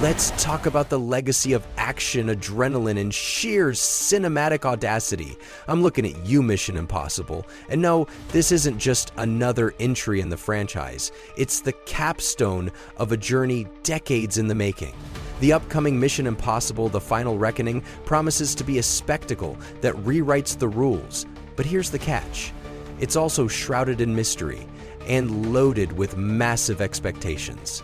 let's talk about the legacy of action, adrenaline, and sheer cinematic audacity. I'm looking at you, Mission Impossible. And no, this isn't just another entry in the franchise. It's the capstone of a journey decades in the making. The upcoming Mission Impossible: The Final Reckoning promises to be a spectacle that rewrites the rules. But here's the catch. It's also shrouded in mystery and loaded with massive expectations.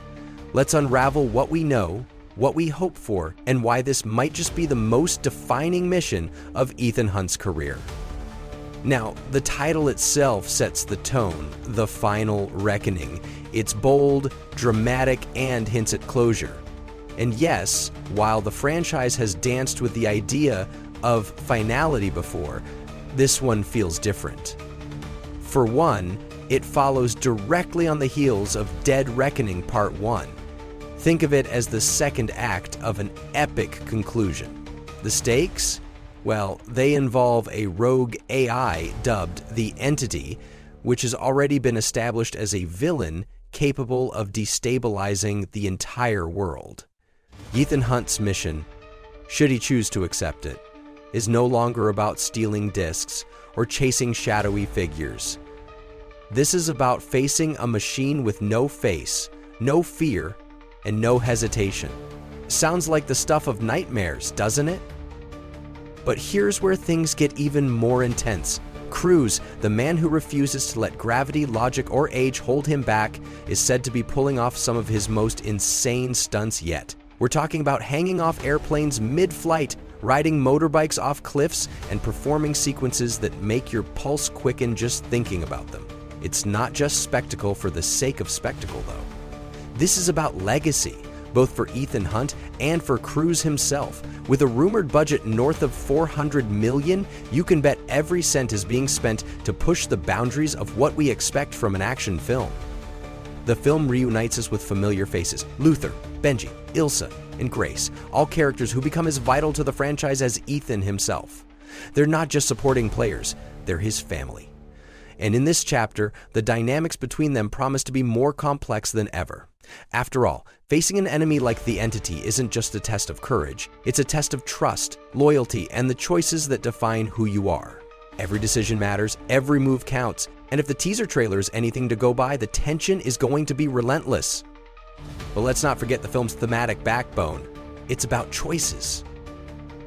Let's unravel what we know, what we hope for, and why this might just be the most defining mission of Ethan Hunt's career. Now, the title itself sets the tone, The Final Reckoning. It's bold, dramatic, and hints at closure. And yes, while the franchise has danced with the idea of finality before, this one feels different. For one, it follows directly on the heels of Dead Reckoning Part 1. Think of it as the second act of an epic conclusion. The stakes? Well, they involve a rogue AI dubbed the Entity, which has already been established as a villain capable of destabilizing the entire world. Ethan Hunt's mission, should he choose to accept it, is no longer about stealing discs or chasing shadowy figures. This is about facing a machine with no face, no fear, and no hesitation. Sounds like the stuff of nightmares, doesn't it? But here's where things get even more intense. Cruz, the man who refuses to let gravity, logic, or age hold him back, is said to be pulling off some of his most insane stunts yet. We're talking about hanging off airplanes mid-flight, riding motorbikes off cliffs, and performing sequences that make your pulse quicken just thinking about them. It's not just spectacle for the sake of spectacle, though. This is about legacy, both for Ethan Hunt and for Cruz himself. With a rumored budget north of $400 million, you can bet every cent is being spent to push the boundaries of what we expect from an action film. The film reunites us with familiar faces: Luther, Benji, Ilsa, and Grace, all characters who become as vital to the franchise as Ethan himself. They're not just supporting players, they're his family. And in this chapter, the dynamics between them promise to be more complex than ever. After all, facing an enemy like the Entity isn't just a test of courage, it's a test of trust, loyalty, and the choices that define who you are. Every decision matters, every move counts, and if the teaser trailer is anything to go by, the tension is going to be relentless. But let's not forget the film's thematic backbone. It's about choices.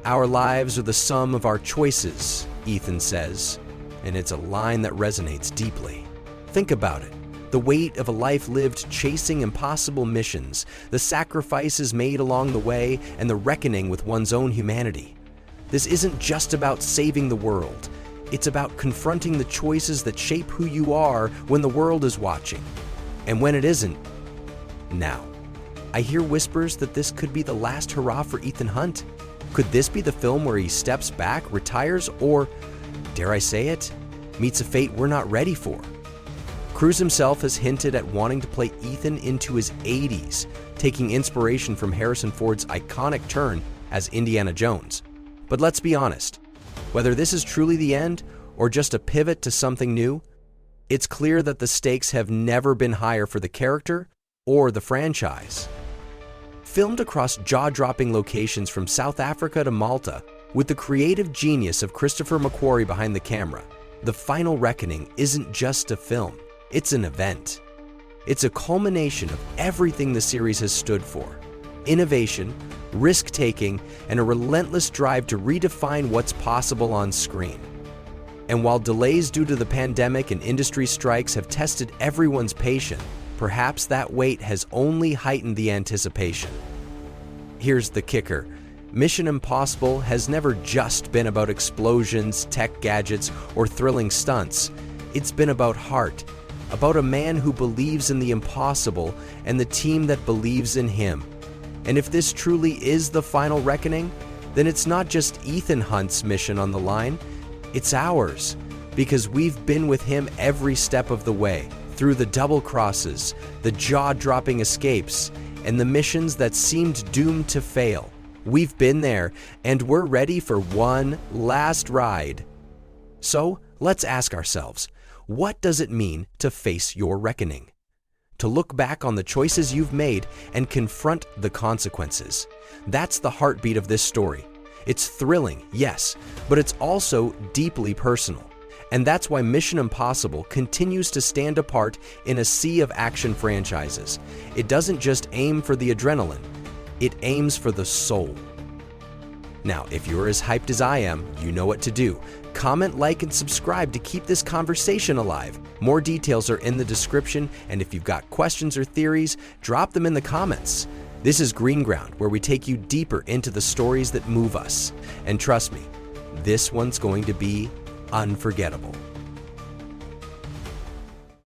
Our lives are the sum of our choices, Ethan says, and it's a line that resonates deeply. Think about it. The weight of a life lived chasing impossible missions, the sacrifices made along the way, and the reckoning with one's own humanity. This isn't just about saving the world. It's about confronting the choices that shape who you are when the world is watching. And when it isn't, now. I hear whispers that this could be the last hurrah for Ethan Hunt. Could this be the film where he steps back, retires, or, dare I say it, meets a fate we're not ready for? Cruz himself has hinted at wanting to play Ethan into his 80s, taking inspiration from Harrison Ford's iconic turn as Indiana Jones. But let's be honest, whether this is truly the end or just a pivot to something new, it's clear that the stakes have never been higher for the character or the franchise. Filmed across jaw-dropping locations from South Africa to Malta, with the creative genius of Christopher McQuarrie behind the camera, The Final Reckoning isn't just a film. It's an event. It's a culmination of everything the series has stood for: innovation, risk-taking, and a relentless drive to redefine what's possible on screen. And while delays due to the pandemic and industry strikes have tested everyone's patience, perhaps that wait has only heightened the anticipation. Here's the kicker. Mission Impossible has never just been about explosions, tech gadgets, or thrilling stunts. It's been about heart, about a man who believes in the impossible and the team that believes in him. And if this truly is the final reckoning, then it's not just Ethan Hunt's mission on the line, it's ours, because we've been with him every step of the way, through the double crosses, the jaw-dropping escapes, and the missions that seemed doomed to fail. We've been there, and we're ready for one last ride. So let's ask ourselves, what does it mean to face your reckoning? to look back on the choices you've made and confront the consequences. That's the heartbeat of this story. It's thrilling, yes, but it's also deeply personal. And that's why Mission Impossible continues to stand apart in a sea of action franchises. It doesn't just aim for the adrenaline, it aims for the soul. Now, if you're as hyped as I am, you know what to do. Comment, like, and subscribe to keep this conversation alive. More details are in the description, and if you've got questions or theories, drop them in the comments. This is Green Ground, where we take you deeper into the stories that move us. And trust me, this one's going to be unforgettable.